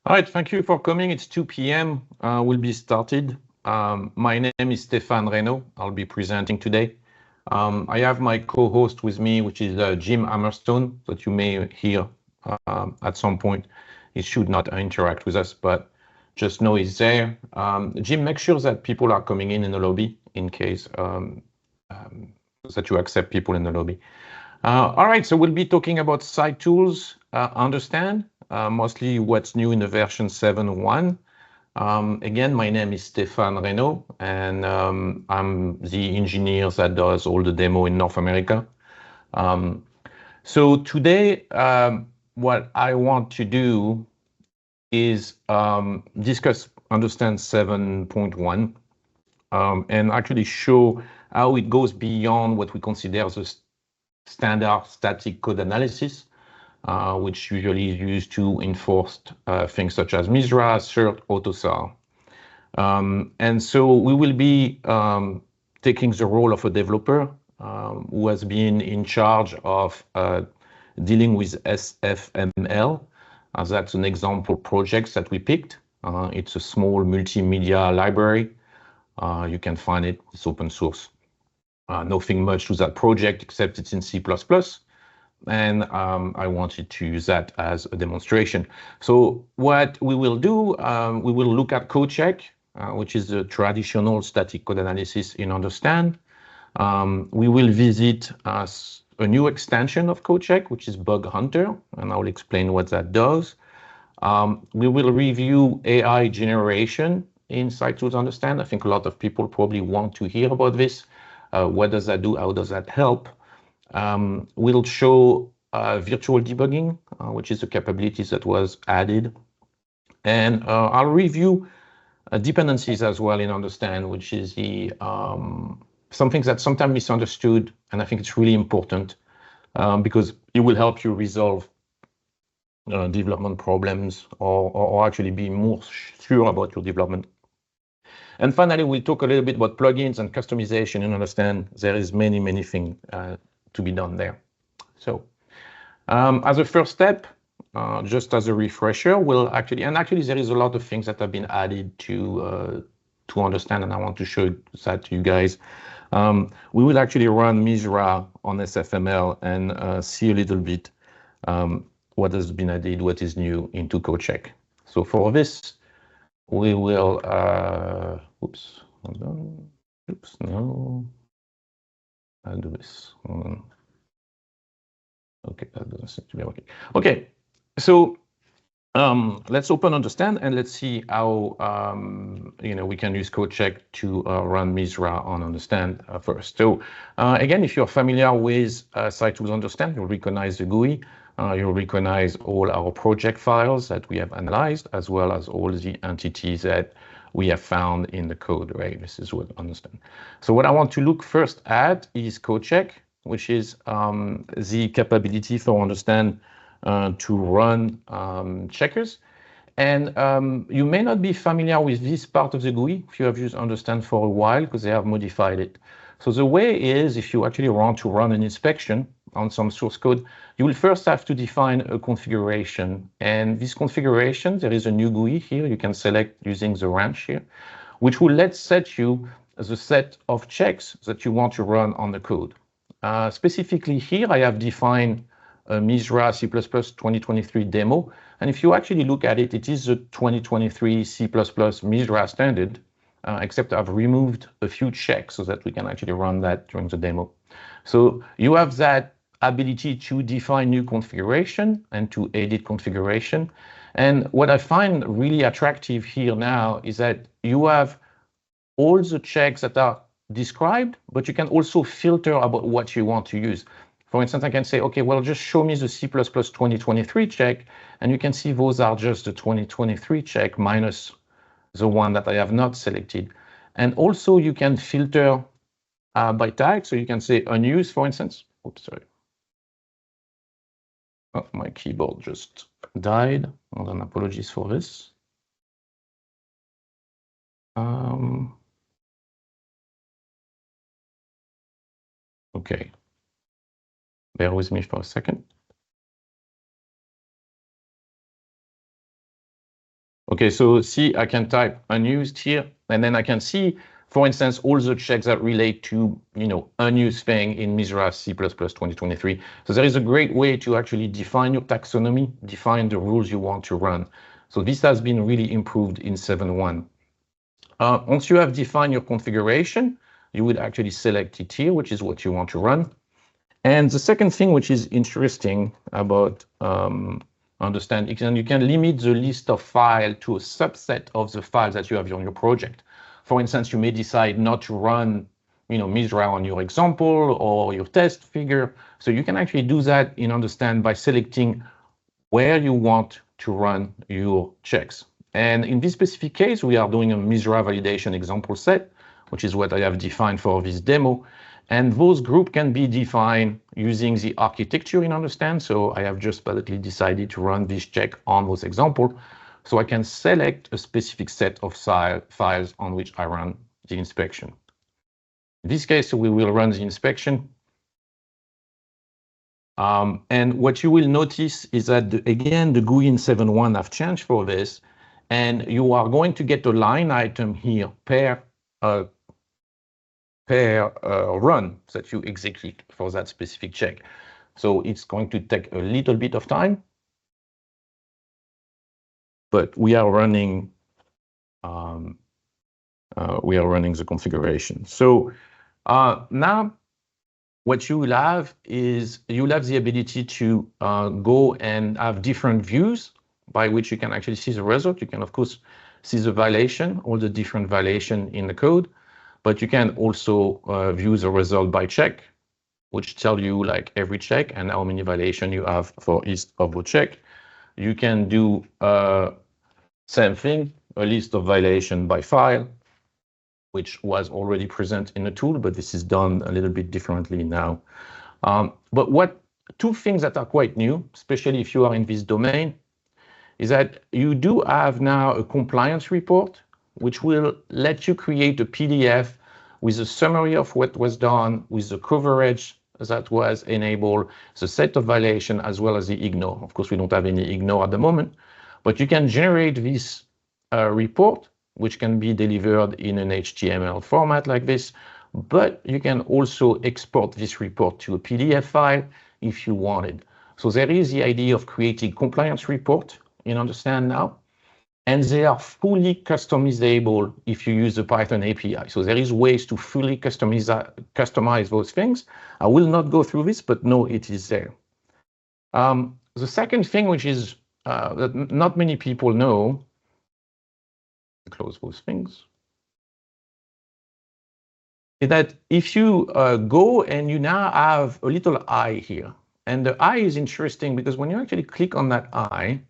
All right, thank you for coming. It's 2 p.m. We'll be started. My name is Stéphane Reynaud. I'll be presenting today. I have my co-host with me, which is Jim Hammerstone, that you may hear at some point. He should not interact with us, but just know he's there. Jim, make sure that people are coming in the lobby in case that you accept people in the lobby. All right, so we'll be talking about SciTools, understand, mostly what's new in the version 7.1. Again, my name is Stéphane Reynaud, and I'm the engineer that does all the demo in North America. So today, what I want to do is discuss understand 7.1 and actually show how it goes beyond what we consider as a standard static code analysis, which usually is used to enforce things such as MISRA, CERT, AUTOSAR. And so we will be taking the role of a developer who has been in charge of dealing with SFML. That's an example project that we picked. It's a small multimedia library. You can find it, it's open source. Nothing much to that project except it's in C++. And I wanted to use that as a demonstration. So what we will do, we will look at code check, which is the traditional static code analysis in understand. We will visit a new extension of code check, which is Bug Hunter, and I'll explain what that does. We will review AI generation in SciTools understand. I think a lot of people probably want to hear about this. What does that do? How does that help? We'll show virtual debugging, which is the capabilities that was added. And I'll review dependencies as well in understand, which is the something that's sometimes misunderstood. And I think it's really important because it will help you resolve development problems or actually be more sure about your development. And finally, we'll talk a little bit about plugins and customization and understand there is many things to be done there. So as a first step, just as a refresher, we'll actually there is a lot of things that have been added to understand, and I want to show that to you guys. We will actually run MISRA on SFML and see a little bit what has been added, what is new into code check. So for this, we will, oops, hold on. Oops, no. I'll do this. Hold on. Okay, that doesn't seem to be working. Okay, so let's open understand and let's see how we can use code check to run MISRA on understand first. So again, if you're familiar with SciTools understand, you'll recognize the GUI. You'll recognize all our project files that we have analyzed, as well as all the entities that we have found in the code, right? This is what understand. So what I want to look first at is code check, which is the capability for understand to run checkers. And you may not be familiar with this part of the GUI if you have used understand for a while, because they have modified it. So the way is, if you actually want to run an inspection on some source code, you will first have to define a configuration. And this configuration, there is a new GUI here. You can select using the wrench here, which will set you the set of checks that you want to run on the code. Specifically here, I have defined a MISRA C++ 2023 demo. And if you actually look at it, it is a 2023 C++ MISRA standard, except I've removed a few checks so that we can actually run that during the demo. So you have that ability to define new configuration and to edit configuration. And what I find really attractive here now is that you have all the checks that are described, but you can also filter about what you want to use. For instance, I can say, okay, well, just show me the C++ 2023 check, and you can see those are just the 2023 check minus the one that I have not selected. And also you can filter by tag, so you can say unused, for instance. Oops, sorry. Oh, my keyboard just died. Hold on, apologies for this. Okay. Bear with me for a second. Okay, so see, I can type unused here, and then I can see, for instance, all the checks that relate to, unused thing in Misra C++ 2023. So there is a great way to actually define your taxonomy, define the rules you want to run. So this has been really improved in 7.1. Once you have defined your configuration, you would actually select it here, which is what you want to run. And the second thing, which is interesting about understand, you can limit the list of files to a subset of the files that you have on your project. For instance, you may decide not to run, Misra on your example or your test figure. So you can actually do that in understand by selecting where you want to run your checks. And in this specific case, we are doing a Misra validation example set, which is what I have defined for this demo. And those groups can be defined using the architecture in understand. So I have just basically decided to run this check on those examples. So I can select a specific set of files on which I run the inspection. In this case, we will run the inspection. And what you will notice is that, again, the GUI in 7.1 have changed for this. And you are going to get a line item here per run that you execute for that specific check. So it's going to take a little bit of time, but we are running the configuration. So now what you will have is you'll have the ability to go and have different views by which you can actually see the result. You can, of course, see the violation, all the different violations in the code, but you can also view the result by check, which tell you like every check and how many violations you have for each of the check. You can do same thing, a list of violation by file, which was already present in the tool, but this is done a little bit differently now. But two things that are quite new, especially if you are in this domain, is that you do have now a compliance report, which will let you create a PDF with a summary of what was done, with the coverage that was enabled, the set of violation, as well as the ignore. Of course, we don't have any ignore at the moment, but you can generate this report, which can be delivered in an HTML format like this, but you can also export this report to a PDF file if you wanted. So there is the idea of creating compliance report in understand now, and they are fully customizable if you use the Python API. So there is ways to fully customize those things. I will not go through this, but no, it is there. The second thing, which is that not many people know, close those things, is that if you go and you now have a little eye here, and the eye is interesting because when you actually click on that eye,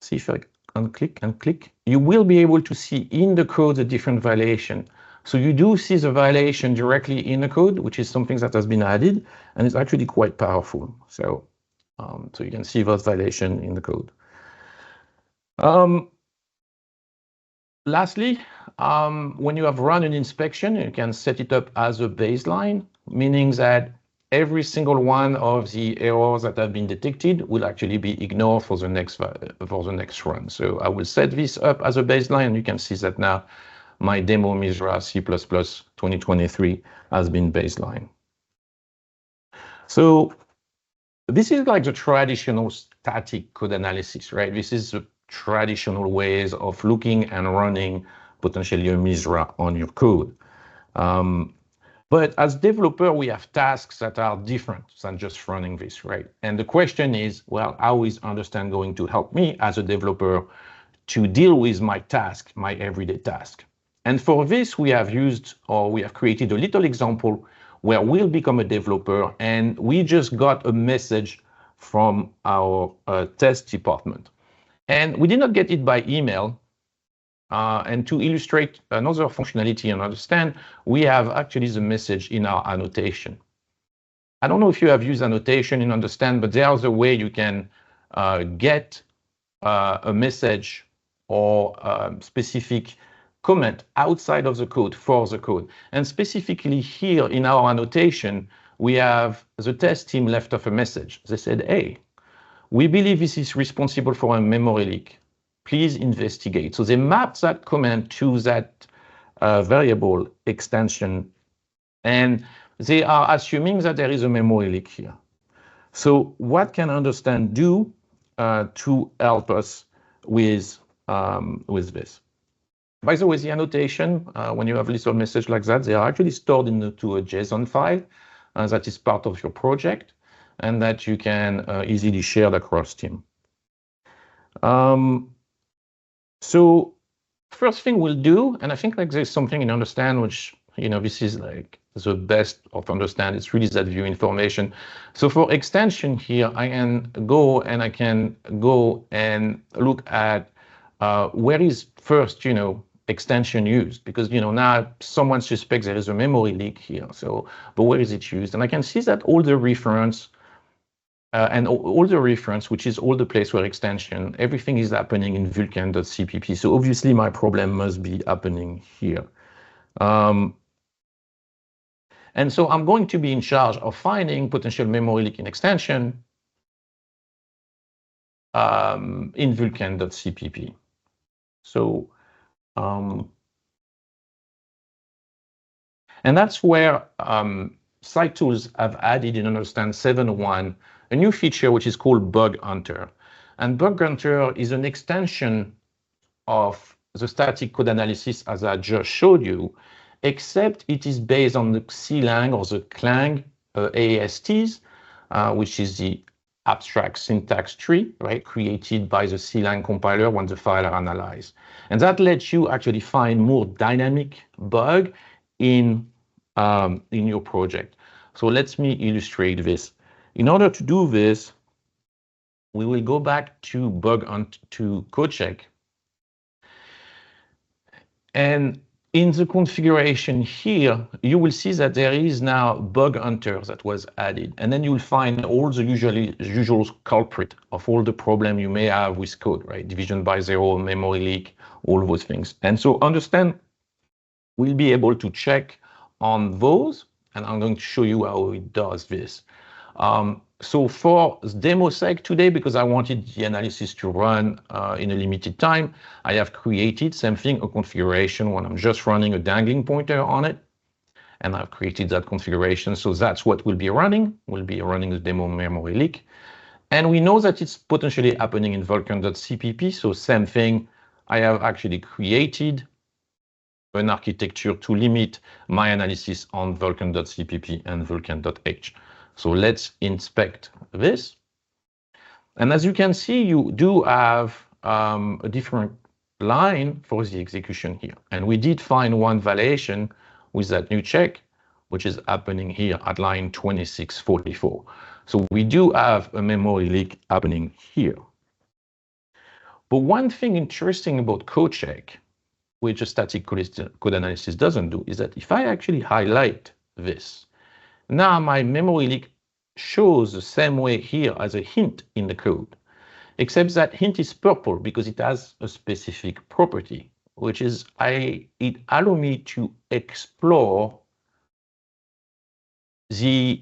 see if I unclick and click, you will be able to see in the code the different violation. So you do see the violation directly in the code, which is something that has been added, and it's actually quite powerful. So, so you can see those violation in the code. Lastly, when you have run an inspection, you can set it up as a baseline, meaning that every single one of the errors that have been detected will actually be ignored for the next run. So I will set this up as a baseline, and you can see that now my demo Misra C++ 2023 has been baseline. So this is like the traditional static code analysis, right? This is the traditional ways of looking and running potentially a Misra on your code. But as developer, we have tasks that are different than just running this, right? And the question is, well, how is understand going to help me as a developer to deal with my task, my everyday task? And for this, we have created a little example where we'll become a developer, and we just got a message from our test department. And we did not get it by email. And to illustrate another functionality and understand, we have actually the message in our annotation. I don't know if you have used annotation in understand, but there's a way you can get a message or specific comment outside of the code for the code. And specifically here in our annotation, we have the test team left off a message. They said, hey, We believe this is responsible for a memory leak. Please investigate. So they map that command to that variable extension, and they are assuming that there is a memory leak here. So what can understand do to help us with this? By the way, the annotation, when you have a little message like that, they are actually stored into a JSON file that is part of your project and that you can easily share across team. So first thing we'll do, and I think like there's something in understand, which, this is like the best of understand, it's really that view information. So for extension here, I can go and look at where is first, extension used, because, now someone suspects there is a memory leak here. So, but where is it used? And I can see that all the reference all the reference, which is all the place where extension, everything is happening in vulkan.cpp. So obviously my problem must be happening here. And so I'm going to be in charge of finding potential memory leak in extension in vulkan.cpp. So, and that's where SciTools have added in Understand 7.1 a new feature which is called Bug Hunter. And Bug Hunter is an extension of the static code analysis as I just showed you, except it is based on the CLang or the Clang ASTs, which is the abstract syntax tree, right, created by the CLang compiler when the files are analyzed. And that lets you actually find more dynamic bug in your project. So let me illustrate this. In order to do this, we will go back to CodeCheck. And in the configuration here, you will see that there is now Bug Hunter that was added. And then you will find all the usual culprit of all the problem you may have with code, right? Division by zero, memory leak, all those things. And so understand, we'll be able to check on those, and I'm going to show you how it does this. So for demo sake today, because I wanted the analysis to run in a limited time, I have created something, a configuration when I'm just running a dangling pointer on it. And I've created that configuration. So that's what we'll be running. We'll be running the demo memory leak. And we know that it's potentially happening in vulkan.cpp. So same thing, I have actually created an architecture to limit my analysis on vulkan.cpp and vulkan.h. So let's inspect this. And as you can see, you do have a different line for the execution here. And we did find one violation with that new check, which is happening here at line 2644. So we do have a memory leak happening here. But one thing interesting about CodeCheck, which a static code analysis doesn't do, is that if I actually highlight this, now my memory leak shows the same way here as a hint in the code, except that hint is purple because it has a specific property, which is it allows me to explore the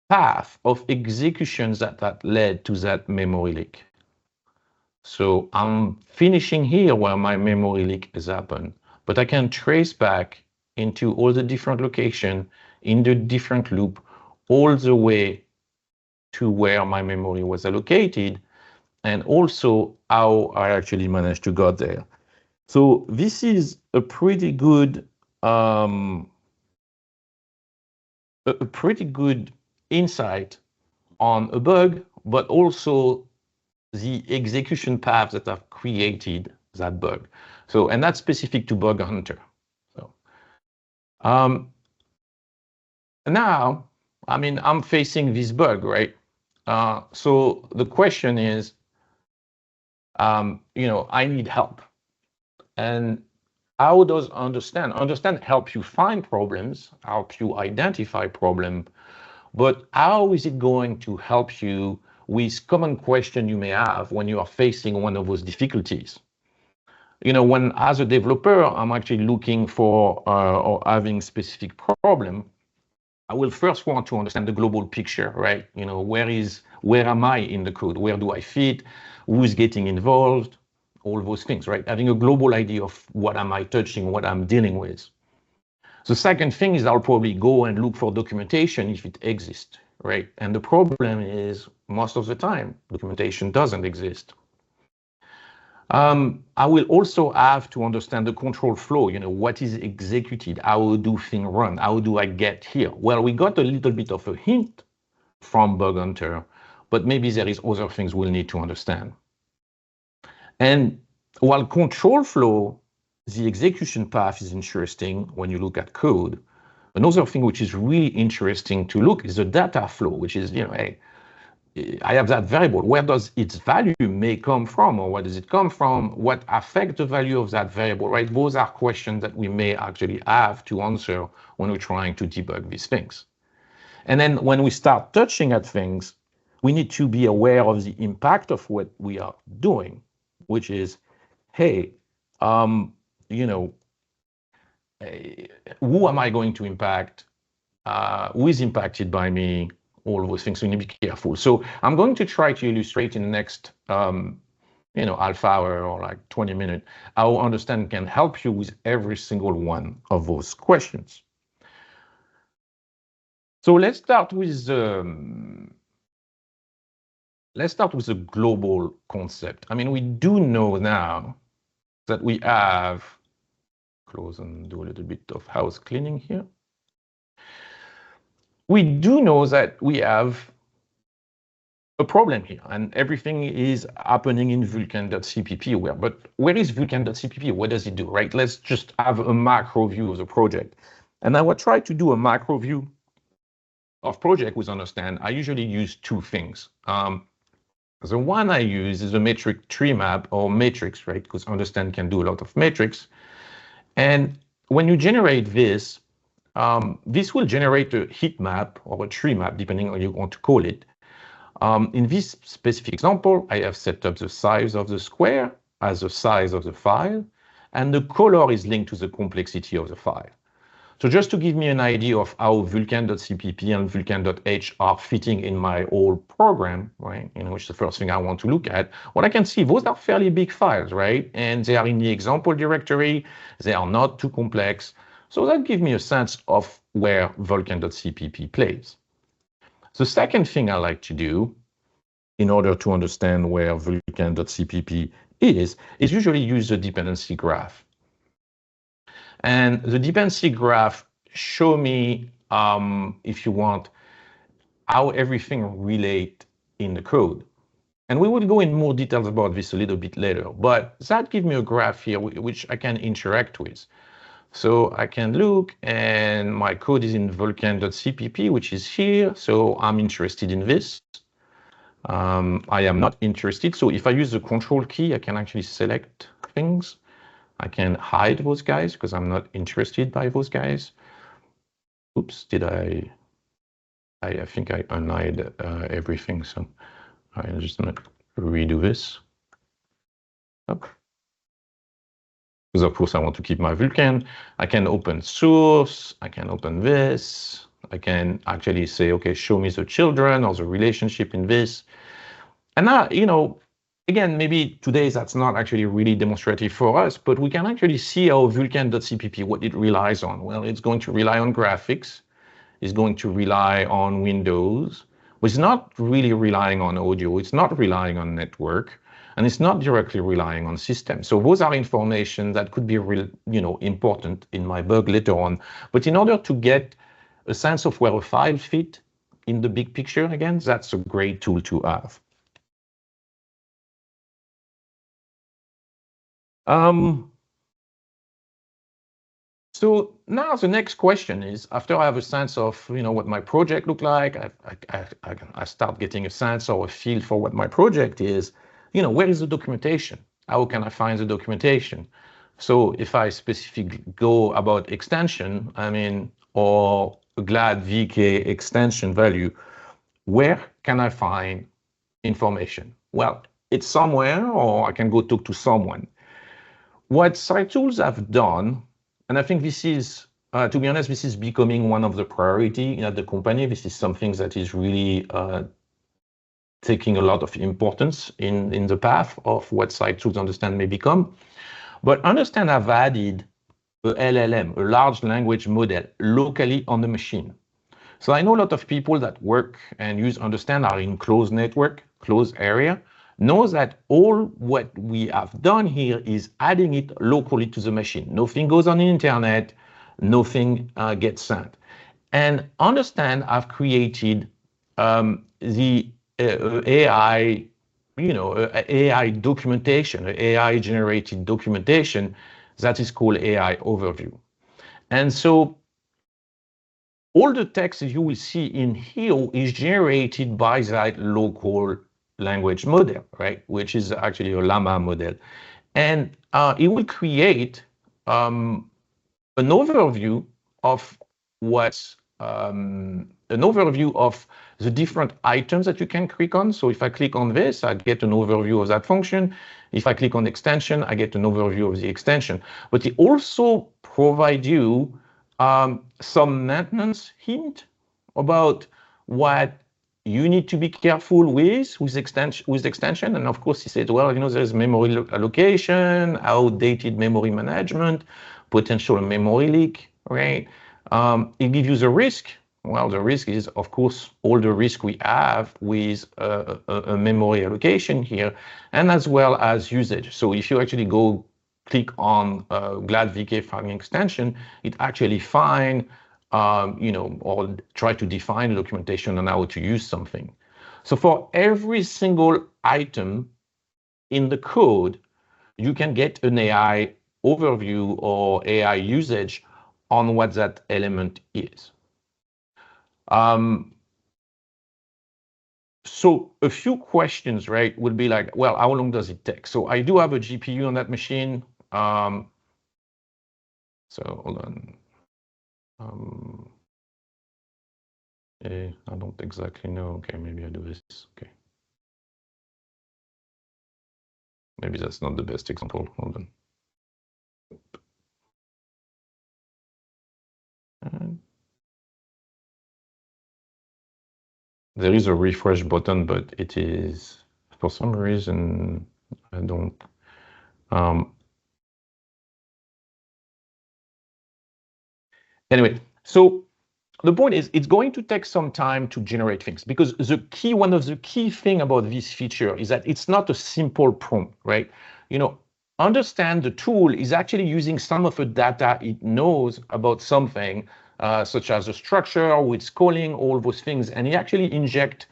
path of executions that led to that memory leak. So I'm finishing here where my memory leak has happened, but I can trace back into all the different locations in the different loop, all the way to where my memory was allocated, and also how I actually managed to get there. So this is a pretty good insight on a bug, but also the execution path that have created that bug. So, and that's specific to Bug Hunter. So, now, I mean, I'm facing this bug, right? So the question is, I need help. And how does understand help you find problems, help you identify problem, but how is it going to help you with common question you may have when you are facing one of those difficulties? When as a developer, I'm actually looking for or having specific problem, I will first want to understand the global picture, right? Where am I in the code? Where do I fit? Who's getting involved? All those things, right? Having a global idea of what am I touching, what I'm dealing with. The second thing is I'll probably go and look for documentation if it exists, right? And the problem is most of the time, documentation doesn't exist. I will also have to understand the control flow, what is executed, how do things run, how do I get here? Well, we got a little bit of a hint from Bug Hunter, but maybe there is other things we'll need to understand. And while control flow, the execution path is interesting when you look at code. Another thing which is really interesting to look is the data flow, which is, hey, I have that variable. Where does its value may come from, or where does it come from? What affects the value of that variable, right? Those are questions that we may actually have to answer when we're trying to debug these things. And then when we start touching at things, we need to be aware of the impact of what we are doing, which is, hey, who am I going to impact? Who is impacted by me? All of those things, so you need to be careful. So I'm going to try to illustrate in the next, half hour or like 20 minutes, how understanding can help you with every single one of those questions. So let's start with a global concept. I mean, we do know now that we have, close and do a little bit of house cleaning here. We do know that we have a problem here, and everything is happening in vulkan.cpp. But where is vulkan.cpp? What does it do, right? Let's just have a macro view of the project. And I will try to do a macro view of project with understand. I usually use two things. The one I use is a metric tree map or matrix, right? Because understand can do a lot of metrics. And when you generate this will generate a heat map or a tree map, depending on what you want to call it. In this specific example, I have set up the size of the square as the size of the file, and the color is linked to the complexity of the file. So just to give me an idea of how vulkan.cpp and vulkan.h are fitting in my old program, right, which is the first thing I want to look at, what I can see, those are fairly big files, right? And they are in the example directory. They are not too complex. So that gives me a sense of where vulkan.cpp plays. The second thing I like to do in order to understand where vulkan.cpp is usually use the dependency graph. And the dependency graph show me, if you want, how everything relate in the code. And we will go in more details about this a little bit later, but that gives me a graph here which I can interact with. So I can look, and my code is in vulkan.cpp, which is here. So I'm interested in this. I am not interested. So if I use the control key, I can actually select things. I can hide those guys because I'm not interested by those guys. Oops, did I think I unhide everything. So I'm just gonna redo this. Up. Because of course I want to keep my Vulkan. I can open source, I can open this, I can actually say, okay, show me the children or the relationship in this. And now, again, maybe today that's not actually really demonstrative for us, but we can actually see how vulkan.cpp, what it relies on. Well, it's going to rely on graphics, it's going to rely on Windows, but it's not really relying on audio, it's not relying on network, and it's not directly relying on systems. So those are information that could be real, important in my bug later on. But in order to get a sense of where a file fit in the big picture, again, that's a great tool to have. So now the next question is, after I have a sense of what my project look like, I start getting a sense or a feel for what my project is. Where is the documentation? How can I find the documentation? So if I specifically go about extension, or glad VK extension value, where can I find information? Well, it's somewhere, or I can go talk to someone. What SciTools have done, and I think this is to be honest, this is becoming one of the priority at the company. This is something that is really taking a lot of importance in the path of what SciTools Understand may become. But Understand have added a LLM, a large language model, locally on the machine. So I know a lot of people that work and use Understand are in closed network, closed area, knows that all what we have done here is adding it locally to the machine. Nothing goes on the internet, nothing gets sent. And Understand I've created the AI, AI documentation, AI generated documentation that is called AI Overview. And so all the text you will see in here is generated by that local language model, right? Which is actually a Llama model. And it will create an overview of the different items that you can click on. So if I click on this, I get an overview of that function. If I click on extension, I get an overview of the extension. But it also provides you some maintenance hint about what you need to be careful with extension. And of course, he said, well, there's memory allocation, outdated memory management, potential memory leak, right? It gives you the risk. Well, the risk is, of course, all the risk we have with a memory allocation here, and as well as usage. So if you actually go click on GladVK filing extension, it actually find, or try to define documentation on how to use something. So for every single item in the code, you can get an AI overview or AI usage on what that element is. So a few questions, right, would be like, well, how long does it take? So I do have a GPU on that machine. So hold on. I don't exactly know. Okay, maybe I do this. Okay. Maybe that's not the best example. Hold on. And there is a refresh button, but it is, for some reason, I don't. Anyway, so the point is, it's going to take some time to generate things, because one of the key thing about this feature is that it's not a simple prompt, right? Understand the tool is actually using some of the data it knows about something, such as the structure, with calling, all those things, and it actually inject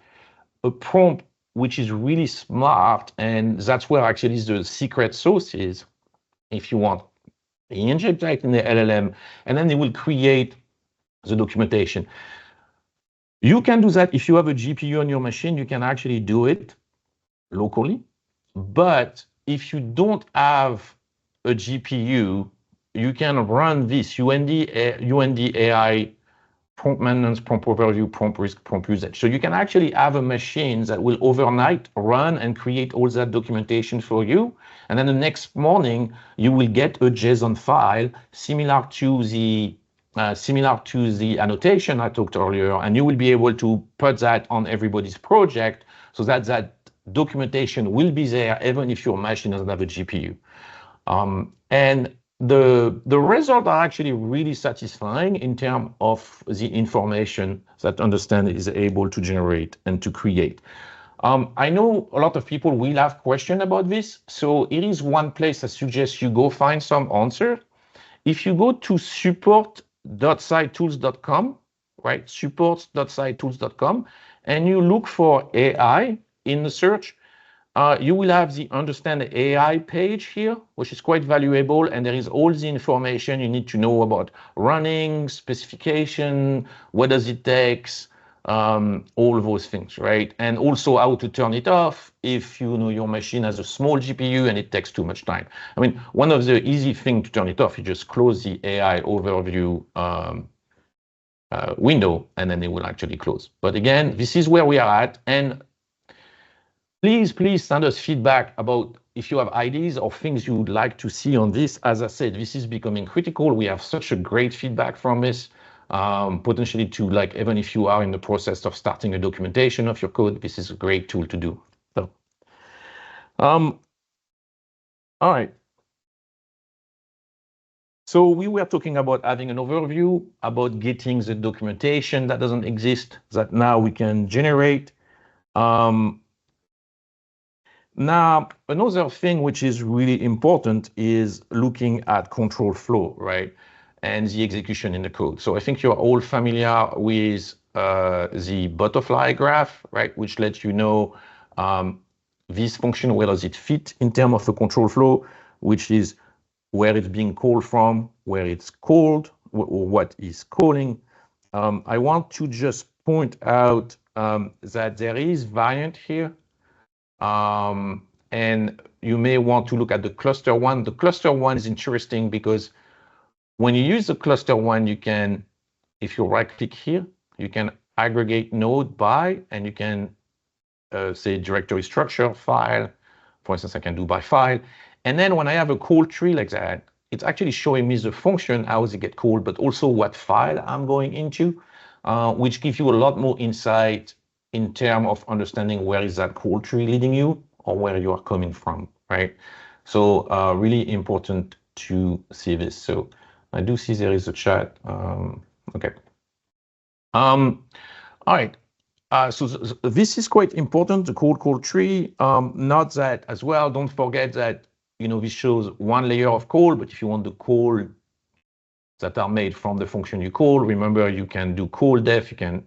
a prompt which is really smart, and that's where actually the secret sauce is, if you want. He inject that in the LLM, and then it will create the documentation. You can do that if you have a GPU on your machine. You can actually do it locally. But if you don't have a GPU, you can run this UND AI prompt maintenance, prompt overview, prompt risk, prompt usage. So you can actually have a machine that will overnight run and create all that documentation for you. And then the next morning, you will get a JSON file similar to the annotation I talked earlier, and you will be able to put that on everybody's project so that that documentation will be there even if your machine doesn't have a GPU. And the results are actually really satisfying in terms of the information that Understand is able to generate and to create. I know a lot of people will have questions about this, so it is one place I suggest you go find some answer. If you go to support.scitools.com, right, support.scitools.com, and you look for AI in the search, you will have the Understand AI page here, which is quite valuable, and there is all the information you need to know about running, specification, what does it take, all those things, right? And also how to turn it off if your machine has a small GPU and it takes too much time. I mean, one of the easy things to turn it off, you just close the AI overview window, and then it will actually close. But again, this is where we are at, and please send us feedback about if you have ideas or things you would like to see on this. As I said, this is becoming critical. We have such a great feedback from this, potentially to like, even if you are in the process of starting a documentation of your code, this is a great tool to do. So, all right. So we were talking about having an overview, about getting the documentation that doesn't exist, that now we can generate. Now, another thing which is really important is looking at control flow, right? And the execution in the code. So I think you're all familiar with the butterfly graph, right? Which lets you know this function, where does it fit in terms of the control flow, which is where it's being called from, where it's called, or what is calling. I want to just point out that there is variant here. And you may want to look at the cluster one. The cluster one is interesting because when you use the cluster one, you can, if you right click here, you can aggregate node by, and you can say directory structure file. For instance, I can do by file. And then when I have a call tree like that, it's actually showing me the function, how does it get called, but also what file I'm going into, which gives you a lot more insight in terms of understanding where is that call tree leading you or where you are coming from, right? So really important to see this. So I do see there is a chat. Okay. All right. So this is quite important, the call tree. Not that as well, don't forget that, you know, this shows one layer of call, but if you want the call that are made from the function you call, remember you can do call def, you can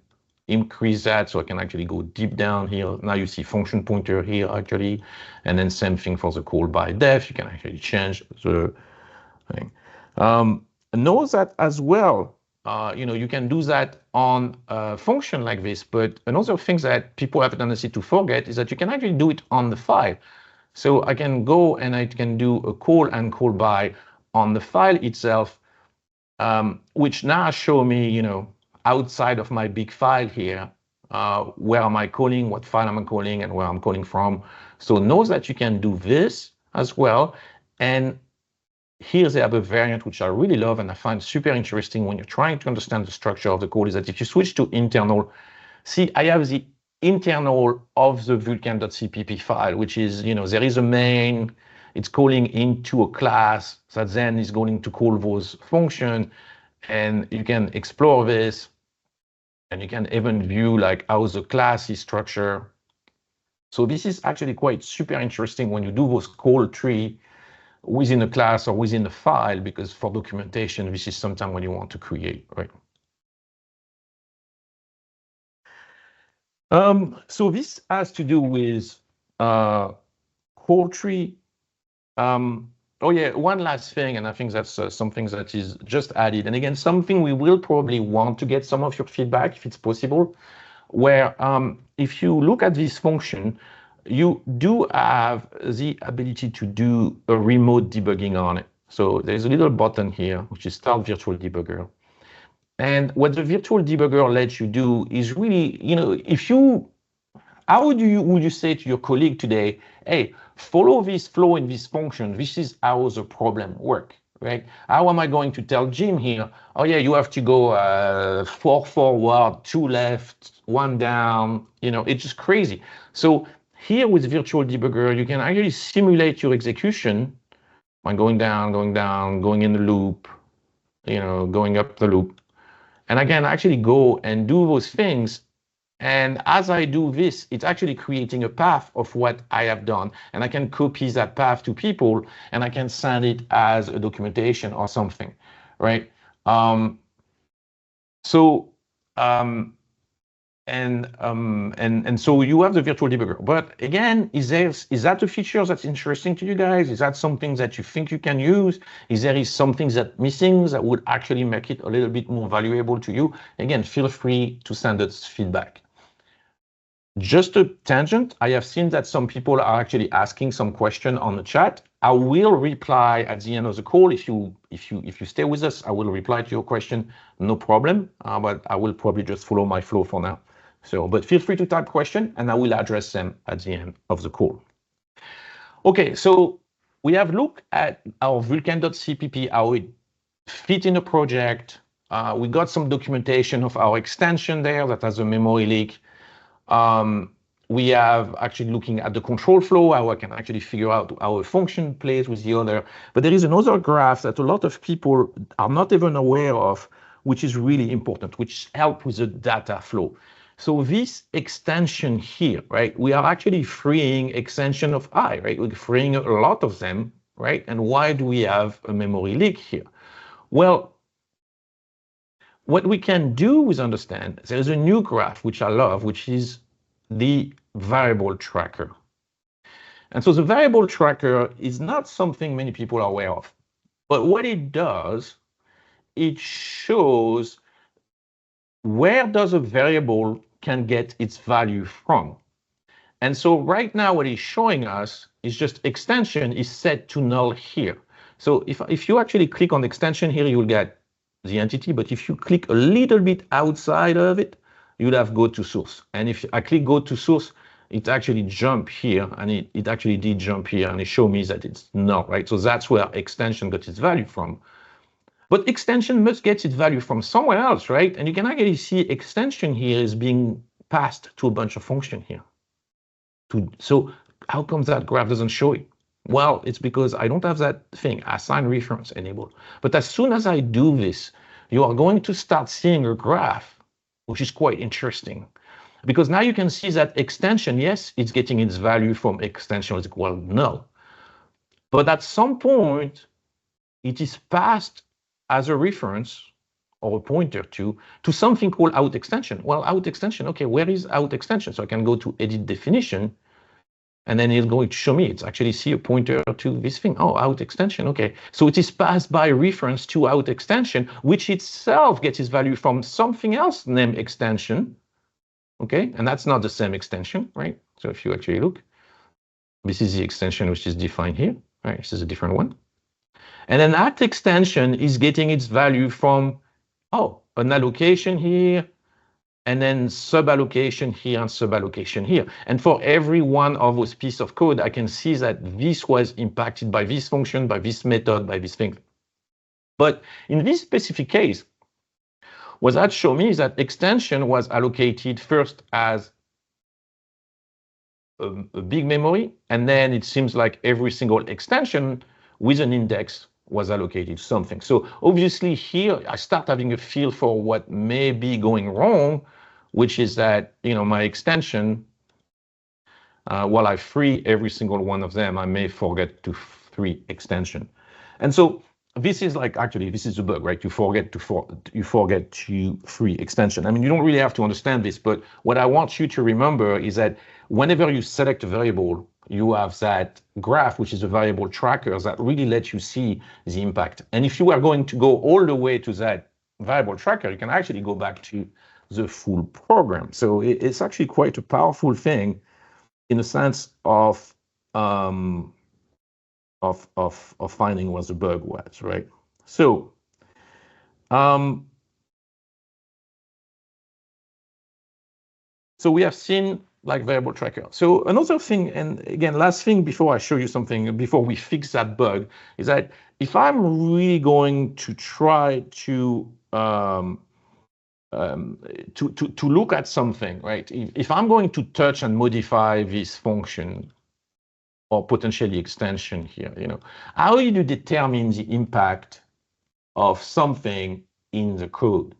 increase that, so I can actually go deep down here. Now you see function pointer here actually, and then same thing for the call by def, you can actually change the thing. Know that as well, you know, you can do that on a function like this, but another thing that people have a tendency to forget is that you can actually do it on the file. So I can go and I can do a call and call by on the file itself, which now show me, you know, outside of my big file here, where am I calling, what file am I calling, and where I'm calling from. So know that you can do this as well. And here they have a variant which I really love and I find super interesting when you're trying to understand the structure of the code, is that if you switch to internal, see, I have the internal of the vulkan.cpp file, which is, you know, there is a main, it's calling into a class that then is going to call those function, and you can explore this, and you can even view like how the class is structured. So this is actually quite super interesting when you do those call tree within a class or within a file, because for documentation, this is sometimes when you want to create, right? So this has to do with call tree. Oh yeah, one last thing, and I think that's something that is just added. And again, something we will probably want to get some of your feedback if it's possible, where if you look at this function, you do have the ability to do a remote debugging on it. So there's a little button here, which is Start Virtual Debugger. And what the virtual debugger lets you do is really, you know, if you, how would you say to your colleague today, hey, follow this flow in this function, this is how the problem work, right? How am I going to tell Jim here, oh yeah, you have to go 4 forward, 2 left, 1 down, you know, it's just crazy. So here with virtual debugger, you can actually simulate your execution by going down, going in the loop, you know, going up the loop. And I can actually go and do those things. And as I do this, it's actually creating a path of what I have done. And I can copy that path to people and I can send it as a documentation or something, right? And so you have the virtual debugger. But again, is that a feature that's interesting to you guys? Is that something that you think you can use? Is there something that's missing that would actually make it a little bit more valuable to you? Again, feel free to send us feedback. Just a tangent, I have seen that some people are actually asking some question on the chat. I will reply at the end of the call. If you stay with us, I will reply to your question, no problem. But I will probably just follow my flow for now. So, but feel free to type question and I will address them at the end of the call. Okay, so we have looked at our vulkan.cpp, how it fit in a project. We got some documentation of our extension there that has a memory leak. We have actually looking at the control flow, how I can actually figure out how a function plays with the other. But there is another graph that a lot of people are not even aware of, which is really important, which helps with the data flow. So this extension here, right, we are actually freeing extension of I, right? We're freeing a lot of them, right? And why do we have a memory leak here? Well, what we can do is understand, there's a new graph, which I love, which is the variable tracker. And so the variable tracker is not something many people are aware of. But what it does, it shows where does a variable can get its value from. And so right now what it's showing us is just extension is set to null here. So if you actually click on extension here, you'll get the entity. But if you click a little bit outside of it, you'll have go to source. And if I click go to source, it actually jump here, and it actually did jump here, and it showed me that it's null, right? So that's where extension got its value from. But extension must get its value from somewhere else, right? And you can actually see extension here is being passed to a bunch of function here. So how come that graph doesn't show it? Well, it's because I don't have that thing, assign reference enabled. But as soon as I do this, you are going to start seeing a graph, which is quite interesting. Because now you can see that extension, yes, it's getting its value from extension is equal null. But at some point, it is passed as a reference or a pointer to something called out extension. Well, out extension, okay, where is out extension? So I can go to edit definition, and then it's going to show me, it's actually see a pointer to this thing. Oh, out extension, okay. So it is passed by reference to out extension, which itself gets its value from something else named extension, okay? And that's not the same extension, right? So if you actually look, this is the extension which is defined here, right? This is a different one. And then that extension is getting its value from, oh, an allocation here, and then sub-allocation here and sub-allocation here. And for every one of those pieces of code, I can see that this was impacted by this function, by this method, by this thing. But in this specific case, what that showed me is that extension was allocated first as a big memory, and then it seems like every single extension with an index was allocated something. So obviously here, I start having a feel for what may be going wrong, which is that, you know, my extension, while I free every single one of them, I may forget to free extension. And so this is like, actually, this is a bug, right? You forget to free extension. I mean, you don't really have to understand this, but what I want you to remember is that whenever you select a variable, you have that graph, which is a variable tracker that really lets you see the impact. And if you are going to go all the way to that variable tracker, you can actually go back to the full program. So it's actually quite a powerful thing in the sense of finding what the bug was, right? So so we have seen like variable tracker. So another thing, and again, last thing before I show you something, before we fix that bug, is that if I'm really going to try to look at something, right? If I'm going to touch and modify this function or potentially extension here, you know, how do you determine the impact of something in the code?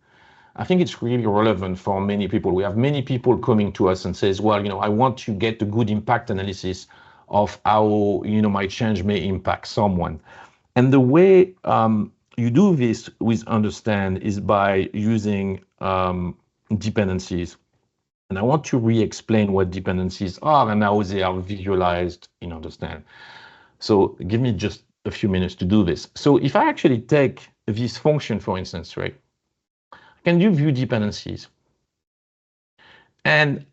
I think it's really relevant for many people. We have many people coming to us and says, well, you know, I want to get a good impact analysis of how, you know, my change may impact someone. And the way you do this with Understand is by using dependencies. And I want to re-explain what dependencies are and how they are visualized in Understand. So give me just a few minutes to do this. So if I actually take this function, for instance, right, can you view dependencies? And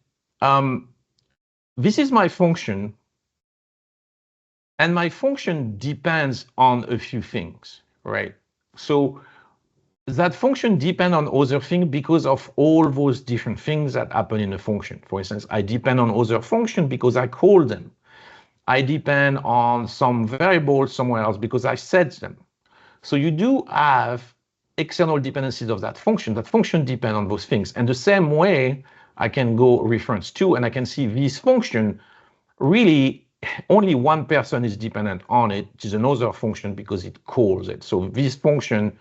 this is my function. And my function depends on a few things, right? So that function depend on other things because of all those different things that happen in a function. For instance, I depend on other function because I call them. I depend on some variable somewhere else because I set them. So you do have external dependencies of that function. That function depend on those things. And the same way, I can go reference to, and I can see this function, really only one person is dependent on it, which is another function because it calls it. So this function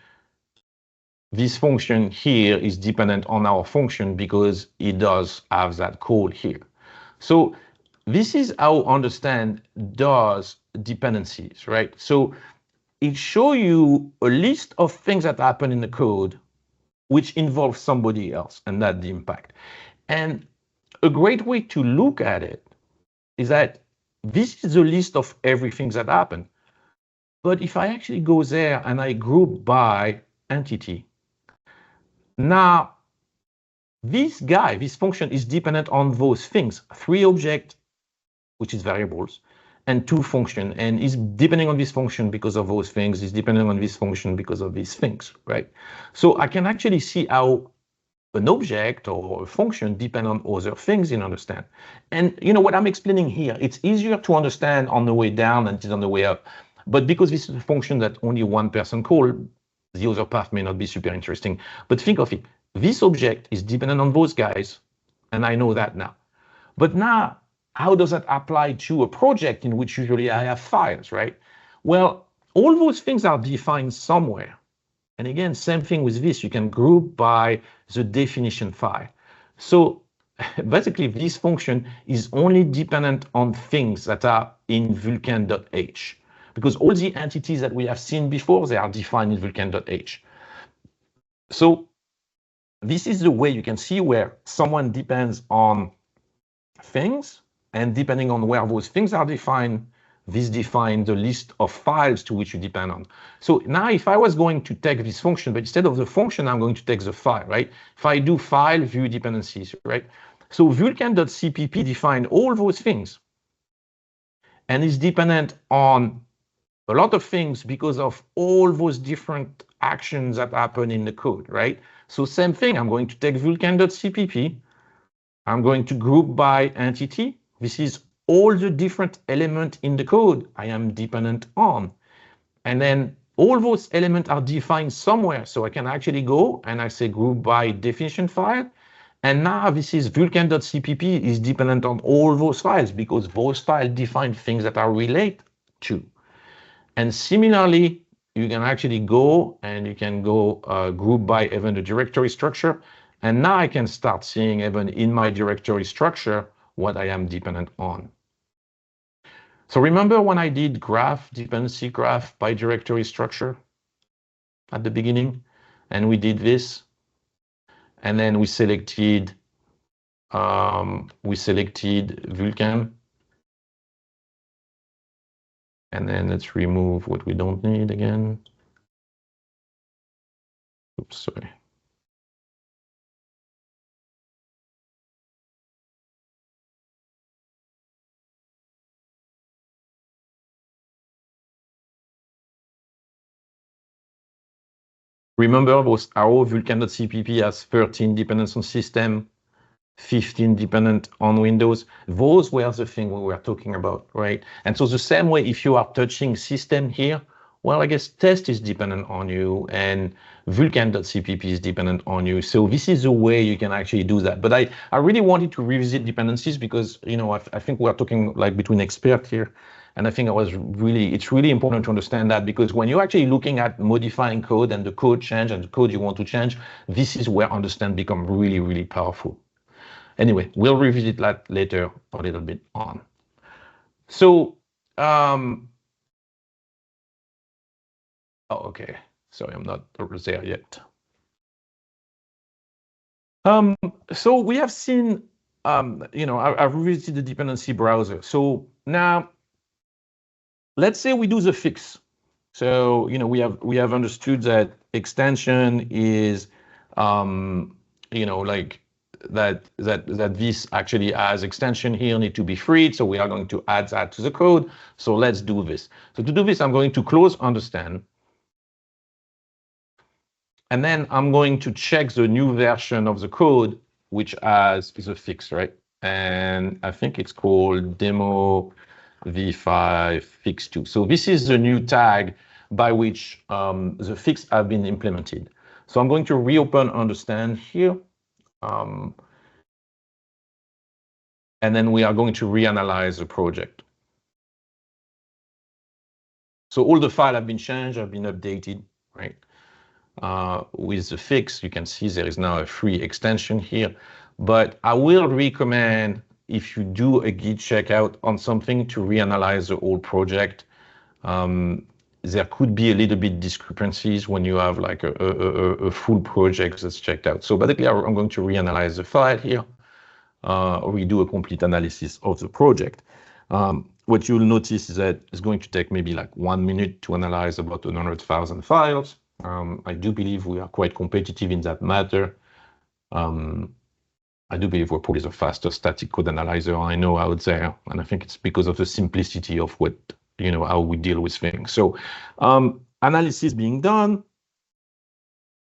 here is dependent on our function because it does have that call here. So this is how understand does dependencies, right? So it shows you a list of things that happen in the code which involve somebody else and that the impact. And a great way to look at it is that this is a list of everything that happened. But if I actually go there and I group by entity, now this function is dependent on those things, 3 objects, which is variables, and 2 function, and is depending on this function because of those things, is depending on this function because of these things, right? So I can actually see how an object or a function depend on other things in understand. And you know what I'm explaining here, it's easier to understand on the way down than it is on the way up. But because this is a function that only one person called, the other path may not be super interesting. But think of it, this object is dependent on those guys, and I know that now. But now, how does that apply to a project in which usually I have files, right? Well, all those things are defined somewhere. And again, same thing with this, you can group by the definition file. So basically, this function is only dependent on things that are in vulkan.h, because all the entities that we have seen before, they are defined in vulkan.h. So this is the way you can see where someone depends on things, and depending on where those things are defined, this defines the list of files to which you depend on. So now if I was going to take this function, but instead of the function, I'm going to take the file, right? If I do file view dependencies, right? So vulkan.cpp define all those things and is dependent on a lot of things because of all those different actions that happen in the code, right? So same thing, I'm going to take vulkan.cpp, I'm going to group by entity. This is all the different elements in the code I am dependent on. And then all those elements are defined somewhere. So I can actually go and I say group by definition file. And now this is vulkan.cpp is dependent on all those files because those files define things that are related to. And similarly, you can actually go and you can go group by even the directory structure. And now I can start seeing even in my directory structure what I am dependent on. So remember when I did graph, dependency graph by directory structure at the beginning, and we did this, and then we selected Vulkan, and then let's remove what we don't need again. Oops, sorry. Remember those arrow vulkan.cpp has 13 dependence on system, 15 dependent on Windows. Those were the thing we were talking about, right? And so the same way, if you are touching system here, well, I guess test is dependent on you and vulkan.cpp is dependent on you. So this is the way you can actually do that. But I really wanted to revisit dependencies because, you know, I think we're talking like between experts here. And I think it's really important to understand that because when you're actually looking at modifying code and the code change and the code you want to change, this is where understand become really, really powerful. Anyway, we'll revisit that later a little bit on. So, oh, okay. Sorry, I'm not there yet. So we have seen, you know, I've revisited the dependency browser. So now, let's say we do the fix. So, you know, we have understood that extension is, you know, like that this actually has extension here need to be freed. So we are going to add that to the code. So let's do this. So to do this, I'm going to close understand. And then I'm going to check the new version of the code, which is a fix, right? And I think it's called demo v5 fix 2. So this is the new tag by which the fix have been implemented. So I'm going to reopen understand here. And then we are going to reanalyze the project. So all the files have been changed, have been updated, right? With the fix, you can see there is now a free extension here. But I will recommend, if you do a Git checkout on something, to reanalyze the whole project. There could be a little bit discrepancies when you have like a full project that's checked out. So basically, I'm going to reanalyze the file here, redo a complete analysis of the project. What you'll notice is that it's going to take maybe like 1 minute to analyze about 100,000 files. I do believe we are quite competitive in that matter. I do believe we're probably the fastest static code analyzer I know out there, and I think it's because of the simplicity of what, how we deal with things. So analysis being done,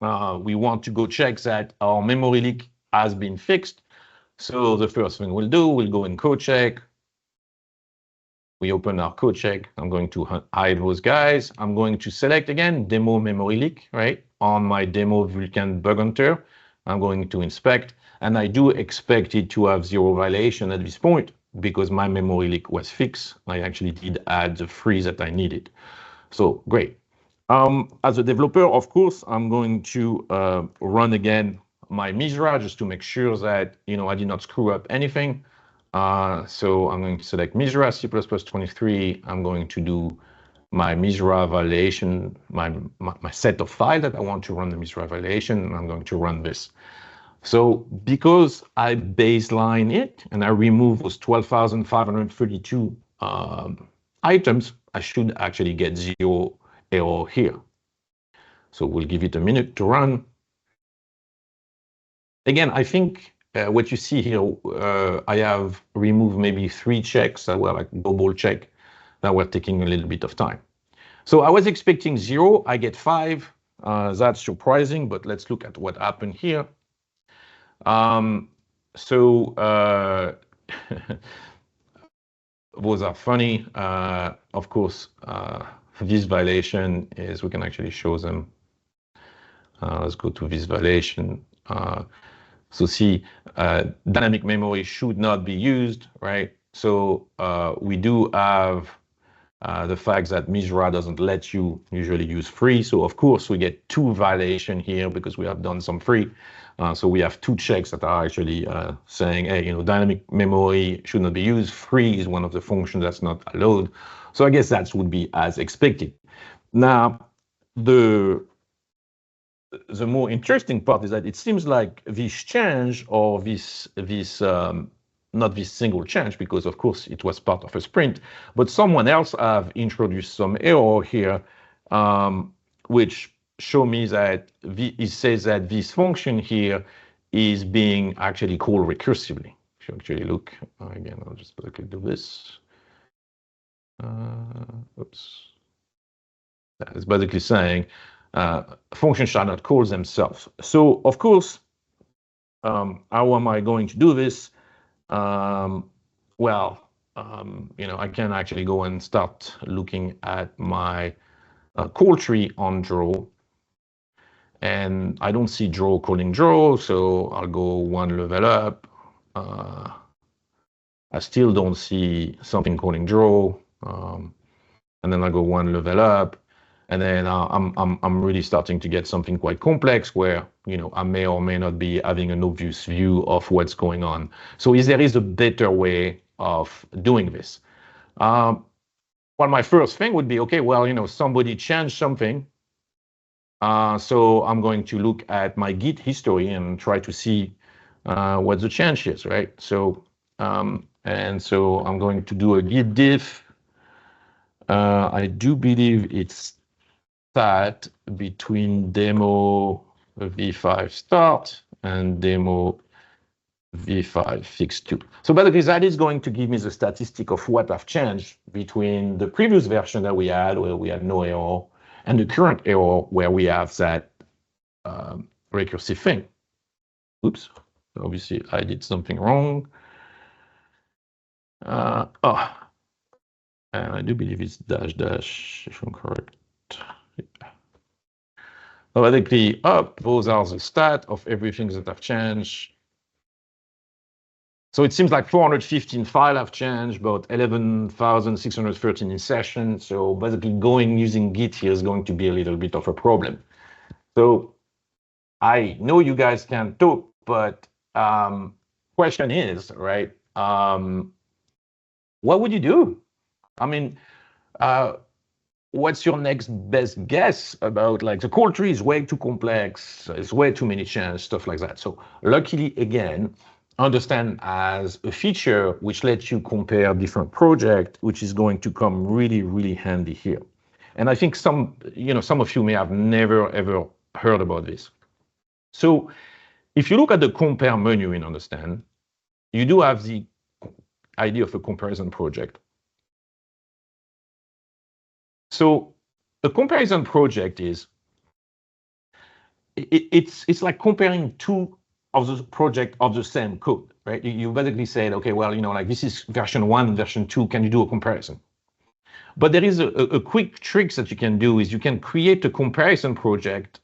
we want to go check that our memory leak has been fixed. So the first thing we'll do, we'll go in code check. We open our code check. I'm going to hide those guys. I'm going to select again demo memory leak, right? On my demo Vulkan bug hunter. I'm going to inspect, and I do expect it to have 0 violation at this point because my memory leak was fixed. I actually did add the freeze that I needed. So great. As a developer, of course, I'm going to run again my Misra just to make sure that I did not screw up anything. So I'm going to select Misra C++23. I'm going to do my Misra validation, my set of files that I want to run the Misra validation, and I'm going to run this. So because I baseline it and I remove those 12,532 items, I should actually get 0 error here. So we'll give it a minute to run. Again, I think what you see here, I have removed maybe 3 checks that were like double check that were taking a little bit of time. So I was expecting 0, I get 5. That's surprising, but let's look at what happened here. Those are funny. Of course, this violation is, we can actually show them. Let's go to this violation. So see, dynamic memory should not be used, right? So we do have the fact that Misra doesn't let you usually use free. So of course we get 2 violations here because we have done some free. So we have 2 checks that are actually saying, hey, dynamic memory should not be used. Free is one of the functions that's not allowed. So I guess that would be as expected. Now, the more interesting part is that it seems like this change, or this not this single change, because of course it was part of a sprint, but someone else have introduced some error here, which show me that it says that this function here is being actually called recursively. If you actually look again, I'll just quickly do this. Oops. It's basically saying functions shall not call themselves. So of course, how am I going to do this? I can actually go and start looking at my call tree on draw, and I don't see draw calling draw, so I'll go 1 level up. I still don't see something calling draw, and then I go 1 level up. And then I'm really starting to get something quite complex where, I may or may not be having an obvious view of what's going on. So there is a better way of doing this. Well, my first thing would be, okay, well, somebody changed something. So I'm going to look at my Git history and try to see what the change is, right? So, so I'm going to do a Git diff. I do believe it's that between demo v5 start and demo v5 fix 2. So basically that is going to give me the statistic of what I've changed between the previous version that we had, where we had no error, and the current error where we have that recursive thing. Oops, obviously I did something wrong. And I do believe it's dash dash, if I'm correct. Yeah. Basically, those are the stat of everything that have changed. So it seems like 415 files have changed, about 11,613 in session. So basically going using Git here is going to be a little bit of a problem. So I know you guys can talk, but question is, right, what would you do? I mean, what's your next best guess about, like, the call tree is way too complex, it's way too many changes, stuff like that. So luckily, again, understand as a feature which lets you compare different projects, which is going to come really, really handy here. And I think some of you may have never, ever heard about this. So if you look at the compare menu in Understand, you do have the idea of a comparison project. So a comparison project is, it's like comparing two of the project of the same code, right? You basically said, okay, well, like this is version 1 and version 2, can you do a comparison? But there is a quick trick that you can do is you can create a comparison project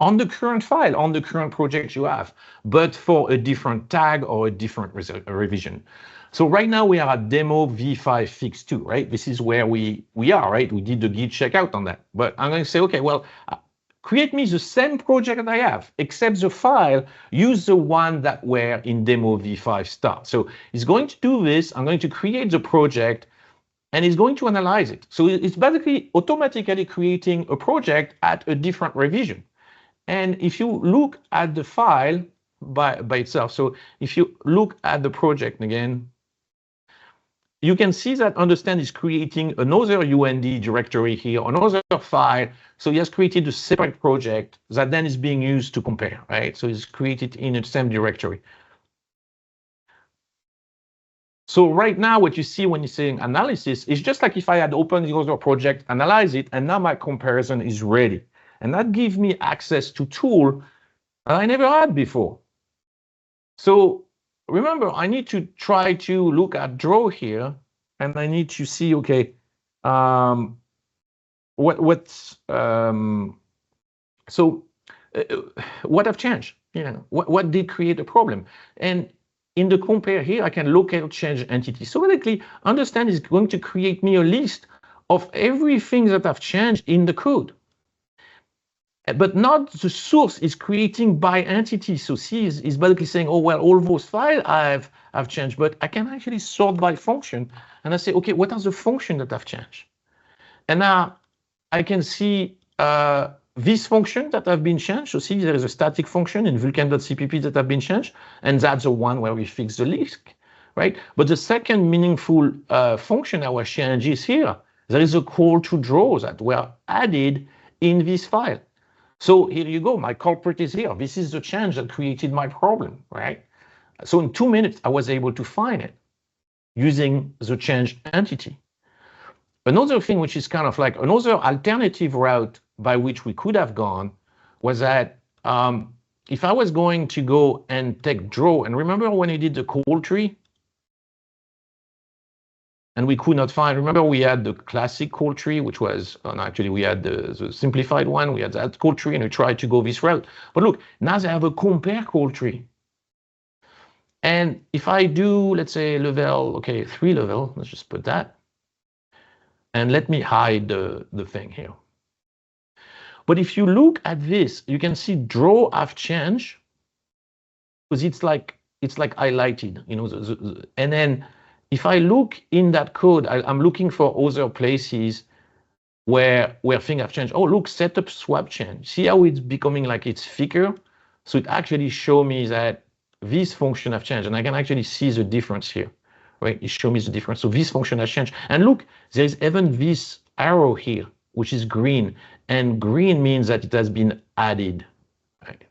on the current file, on the current project you have, but for a different tag or a different revision. So right now we are at demo v5 fix 2, right? This is where we are, right? We did the git checkout on that. But I'm going to say, okay, well, create me the same project that I have, except the file, use the one that were in demo v5 start. So it's going to do this. I'm going to create the project, and it's going to analyze it. So it's basically automatically creating a project at a different revision. And if you look at the file by itself, so if you look at the project again, you can see that Understand is creating another UND directory here, another file. So he has created a separate project that then is being used to compare, right? So it's created in the same directory. So right now, what you see when you're saying analysis is just like if I had opened the other project, analyze it, and now my comparison is ready. And that gives me access to tool I never had before. So remember, I need to try to look at draw here, and I need to see, okay, what have changed? What did create a problem? And in the compare here, I can locate change entity. So basically, Understand is going to create me a list of everything that have changed in the code. But not the source is creating by entity. So C is basically saying, oh, well, all those files have changed, but I can actually sort by function. And I say, okay, what are the functions that have changed? And now I can see these functions that have been changed. So see, there is a static function in vulkan.cpp that have been changed. And that's the one where we fix the leak, right? But the second meaningful function that was changed is here. There is a call to draw that were added in this file. So here you go, my culprit is here. This is the change that created my problem, right? So in 2 minutes, I was able to find it using the change entity. Another thing which is kind of like another alternative route by which we could have gone was that if I was going to go and take draw, and remember when we did the call tree, and we could not find, remember we had the classic call tree, which was, actually we had the simplified one, we had that call tree, and we tried to go this route. But look, now they have a compare call tree. And if I do, let's say level, okay, 3 level, let's just put that. And let me hide the thing here. But if you look at this, you can see draw have changed, because it's like highlighted, and then if I look in that code, I'm looking for other places where things have changed. Oh, look, setup swap change. See how it's becoming like it's thicker? So it actually shows me that this function have changed, and I can actually see the difference here, right? It shows me the difference. So this function has changed. And look, there is even this arrow here, which is green, and green means that it has been added, right?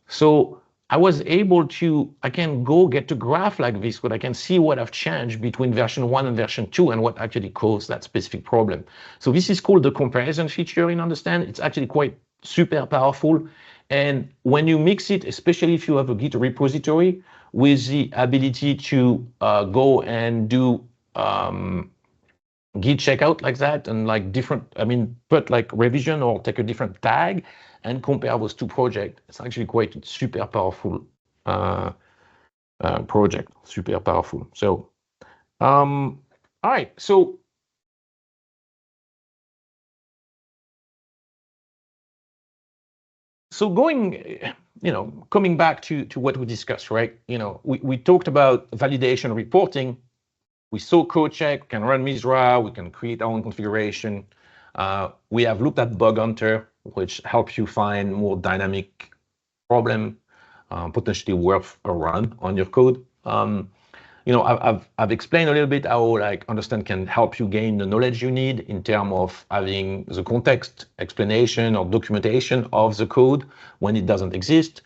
So I was able to, I can go get a graph like this, but I can see what have changed between version 1 and version 2 and what actually caused that specific problem. So this is called the comparison feature in Understand. It's actually quite super powerful. And when you mix it, especially if you have a Git repository, with the ability to go and do Git checkout like that, and like different, I mean, put like revision or take a different tag and compare those two projects. It's actually quite super powerful project, super powerful. So, all right, so going, coming back to what we discussed, right? We talked about validation reporting. We saw code check, we can run Misra, we can create our own configuration. We have looked at Bug Hunter, which helps you find more dynamic problem, potentially worth a run on your code. I've explained a little bit how like Understand can help you gain the knowledge you need in terms of having the context, explanation, or documentation of the code when it doesn't exist.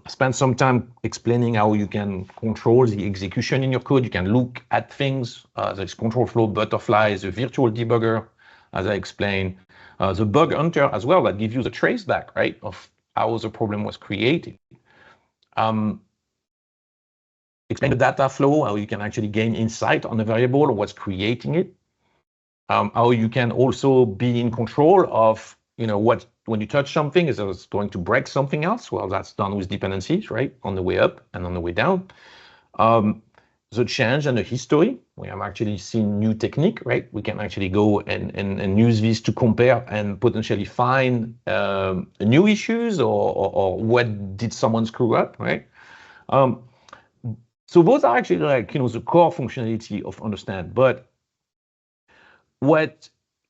Spend some time explaining how you can control the execution in your code. You can look at things. There's control flow, butterfly, the virtual debugger, as I explained. The bug hunter as well, that gives you the traceback, right, of how the problem was created. Explain the data flow, how you can actually gain insight on the variable or what's creating it. How you can also be in control of, what, when you touch something, is it going to break something else? Well, that's done with dependencies, right? On the way up and on the way down. The change and the history, we have actually seen new technique, right? We can actually go and use these to compare and potentially find new issues or what did someone screw up, right? So those are actually like, the core functionality of Understand. But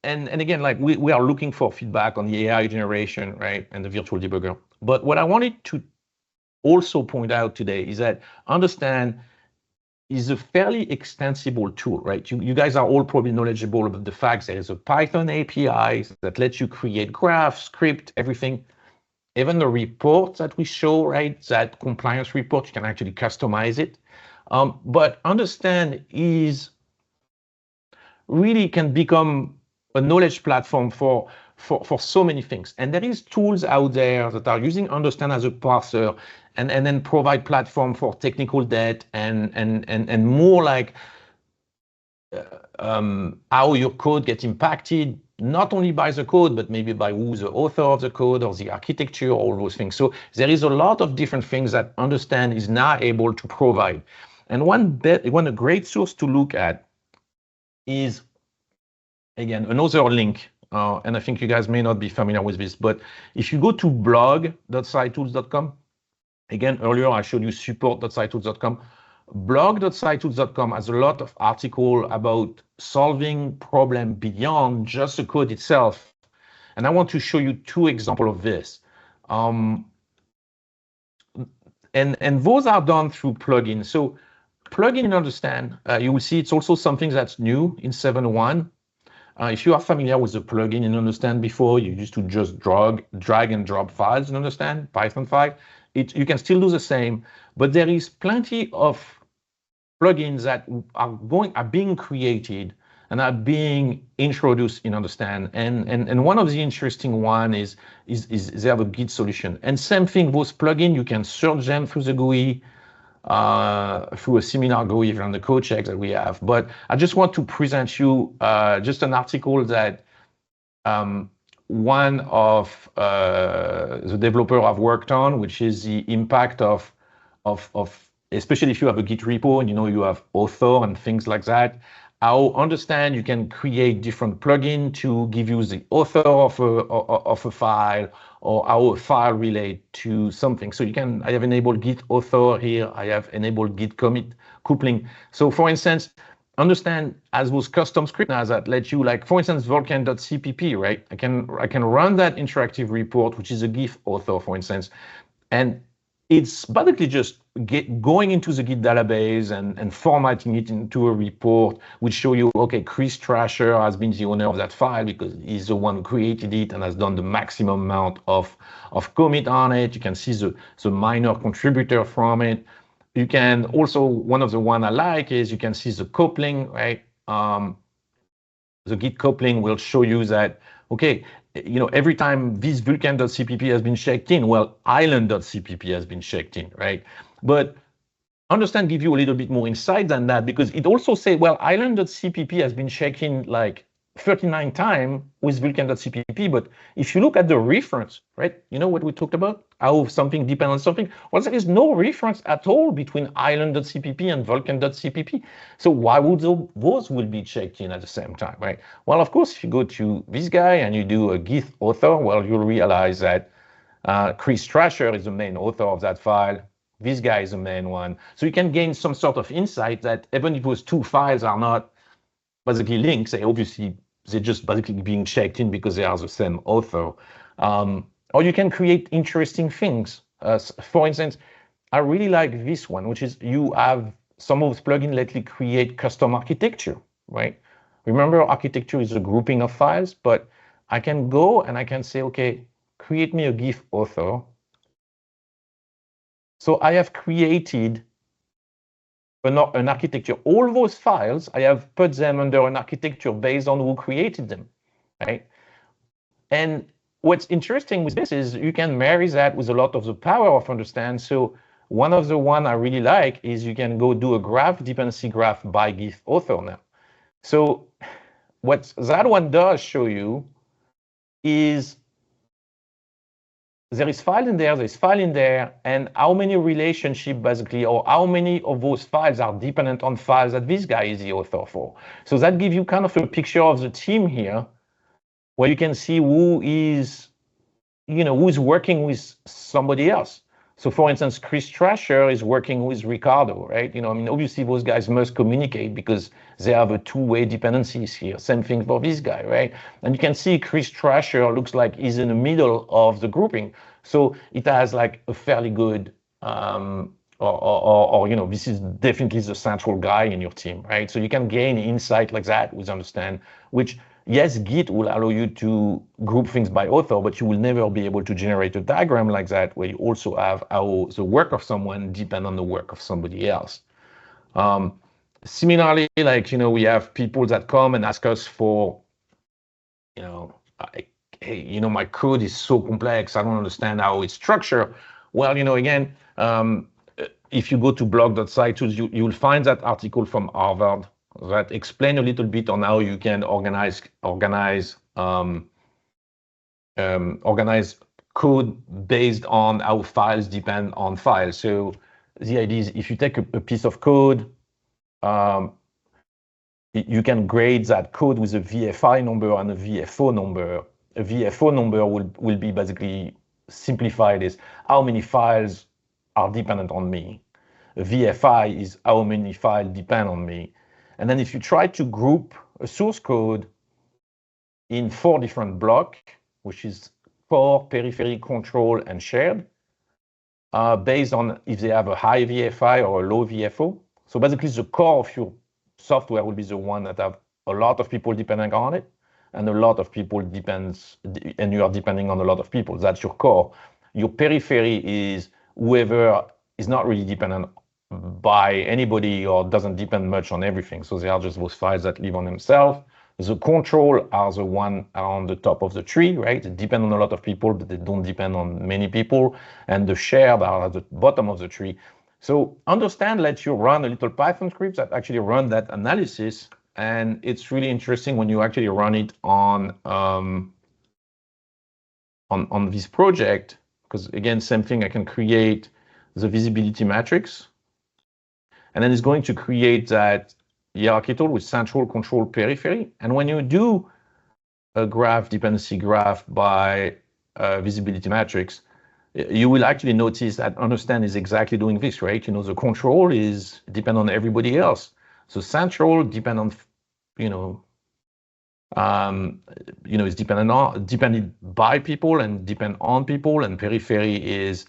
and again, like we are looking for feedback on the AI generation, right? And the virtual debugger. But what I wanted to also point out today is that Understand is a fairly extensible tool, right? You guys are all probably knowledgeable about the fact there is a Python API that lets you create graphs, script, everything. Even the report that we show, right, that compliance report, you can actually customize it. But Understand is really can become a knowledge platform for so many things. And there is tools out there that are using Understand as a parser and then provide platform for technical debt and more like how your code gets impacted, not only by the code, but maybe by who the author of the code or the architecture, all those things. So there is a lot of different things that Understand is now able to provide. And one a great source to look at is, again, another link, and I think you guys may not be familiar with this, but if you go to blog.scitools.com, again, earlier I showed you support.scitools.com, blog.scitools.com has a lot of article about solving problem beyond just the code itself. And I want to show you two examples of this. And those are done through plugins. So plugin in Understand, you will see it's also something that's new in 7.1. If you are familiar with the plugin in Understand before, you used to just drag and drop files in Understand, Python file. You can still do the same, but there is plenty of plugins that are being created and are being introduced in Understand. And one of the interesting one is they have a Git solution. And same thing, those plugins, you can search them through the GUI, through a similar GUI from the code checks that we have. But I just want to present you just an article that one of the developer I've worked on, which is the impact of especially if you have a Git repo and you have author and things like that, how Understand you can create different plugins to give you the author of a file or how a file relate to something. So I have enabled Git author here. I have enabled Git commit coupling. So for instance, Understand as those custom script now that let you, like for instance, vulkan.cpp, right? I can run that interactive report, which is a GIF author, for instance, and it's basically just going into the Git database and formatting it into a report, which show you, okay, Chris Trasher has been the owner of that file because he's the one who created it and has done the maximum amount of commit on it. You can see the minor contributor from it. You can also, one of the one I like is you can see the coupling, right? The Git coupling will show you that, okay, every time this vulkan.cpp has been checked in, well, island.cpp has been checked in, right? But understand give you a little bit more insight than that, because it also say, well, island.cpp has been checked in like 39 times with vulkan.cpp, but if you look at the reference, right, you know what we talked about, how something depends on something, well, there is no reference at all between island.cpp and vulkan.cpp. So why would those will be checked in at the same time, right? Well, of course, if you go to this guy and you do a git author, well, you'll realize that Chris Trasher is the main author of that file. This guy is the main one. So you can gain some sort of insight that even if those two files are not basically links, they're just basically being checked in because they are the same author. Or you can create interesting things. For instance, I really like this one, which is you have some of those plugins let you create custom architecture, right? Remember, architecture is a grouping of files, but I can go and I can say, okay, create me a GIF author. So I have created an architecture. All those files, I have put them under an architecture based on who created them, right? And what's interesting with this is you can marry that with a lot of the power of understand. So one of the one I really like is you can go do a graph, dependency graph by GIF author now. So what that one does show you is there is file in there, there's file in there, and how many relationship basically, or how many of those files are dependent on files that this guy is the author for. So that gives you kind of a picture of the team here, where you can see who is, who's working with somebody else. So for instance, Chris Trasher is working with Ricardo, right? Obviously those guys must communicate because they have a two-way dependencies here. Same thing for this guy, right? And you can see Chris Trasher looks like he's in the middle of the grouping. So it has like a fairly good, this is definitely the central guy in your team, right? So you can gain insight like that with understand, which yes, Git will allow you to group things by author, but you will never be able to generate a diagram like that where you also have how the work of someone depend on the work of somebody else. Similarly, like, we have people that come and ask us for, hey, my code is so complex, I don't understand how it's structured. Well, again, if you go to blog.SciTools, you'll find that article from Harvard that explain a little bit on how you can organize code based on how files depend on files. So the idea is if you take a piece of code, you can grade that code with a VFI number and a VFO number. A VFO number will be basically simplified as how many files are dependent on me. A VFI is how many files depend on me. And then if you try to group a source code in 4 different blocks, which is core, periphery, control, and shared, based on if they have a high VFI or a low VFO. So basically the core of your software will be the one that have a lot of people depending on it, and a lot of people and you are depending on a lot of people. That's your core. Your periphery is whoever is not really dependent by anybody or doesn't depend much on everything. So they are just those files that live on themselves. The control are the one on the top of the tree, right? They depend on a lot of people, but they don't depend on many people. And the shared are at the bottom of the tree. So understand, let you run a little Python script that actually run that analysis. And it's really interesting when you actually run it on this project, because again, same thing, I can create the visibility matrix. And then it's going to create that hierarchical with central, control, periphery. And when you do a graph, dependency graph by visibility matrix, you will actually notice that understand is exactly doing this, right? The control is depend on everybody else. So central depend on, is dependent by people and depend on people, and periphery is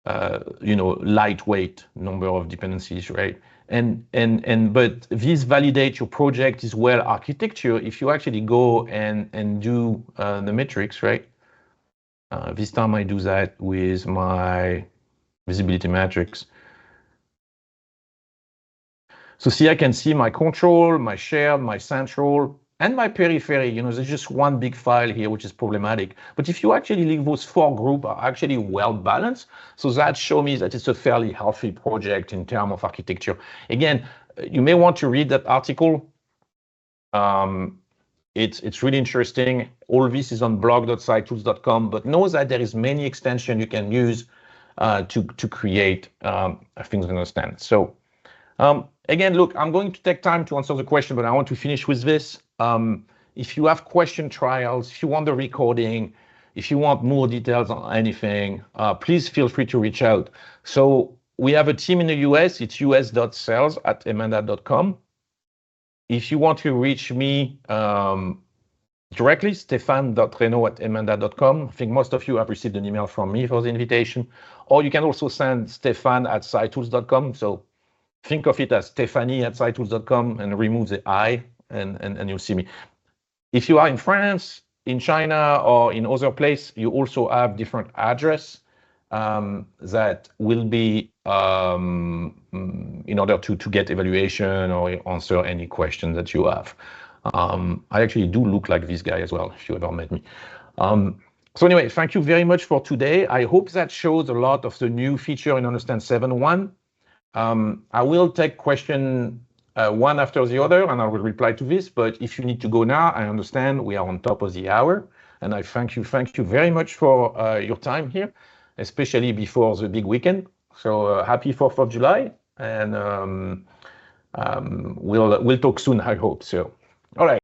lightweight number of dependencies, right? But this validate your project is well architecture if you actually go and do the metrics, right? This time I do that with my visibility matrix. So see, I can see my control, my shared, my central, and my periphery, there's just one big file here, which is problematic. But if you actually leave those 4 groups are actually well balanced, so that shows me that it's a fairly healthy project in terms of architecture. Again, you may want to read that article. It's really interesting. All of this is on blog.scitools.com, but know that there is many extensions you can use to create things to understand. So again, look, I'm going to take time to answer the question, but I want to finish with this. If you have question trials, if you want the recording, if you want more details on anything, please feel free to reach out. So we have a team in the US. It's us.sales@emenda.com. If you want to reach me directly, stefan.reno@emenda.com. I think most of you have received an email from me for the invitation. Or you can also send stefan@scitools.com. So think of it as Stephanie@scitools.com and remove the I, and you'll see me. If you are in France, in China, or in other place, you also have different address that will be in order to get evaluation or answer any questions that you have. I actually do look like this guy as well, if you ever met me. So anyway, thank you very much for today. I hope that shows a lot of the new feature in Understand 7.1. I will take question one after the other, and I will reply to this. But if you need to go now, I understand we are on top of the hour, and I thank you very much for your time here, especially before the big weekend. So happy 4th of July, and we'll talk soon, I hope. So, all right.